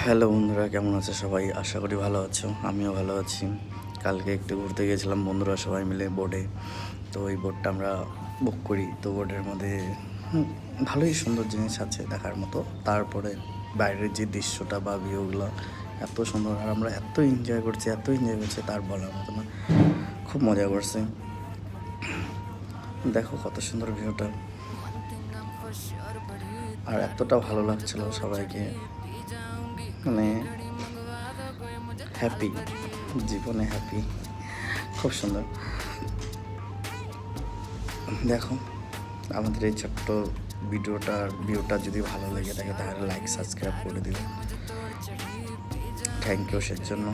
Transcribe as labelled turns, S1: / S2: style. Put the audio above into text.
S1: Hello বন্ধুরা, কেমন আছে সবাই? আশা করি ভালো আছো। আমিও ভালো আছি। কালকে একটু ঘুরতে গিয়েছিলাম বন্ধুরা সবাই মিলে বোটে। তো এই বোটটা আমরা বুক করি। তো বোটের মধ্যে ভালোই সুন্দর জিনিস আছে দেখার মতো। তারপরে বাইরের যে দৃশ্যটা বা ভিউগুলো এত সুন্দর, আর আমরা এত এনজয় করছি তার বলার মতো না। খুব মজা করছি। দেখো কত সুন্দর ভিউটা, আর এতটা ভালো লাগছিল সবাইকে, মানে হ্যাপি, জীবনে হ্যাপি। খুব সুন্দর। দেখো আমাদের এই ছোট্ট ভিডিওটা যদি ভালো লেগে থাকে তাহলে লাইক সাবস্ক্রাইব করে দিও। থ্যাংক ইউ সের জন্য।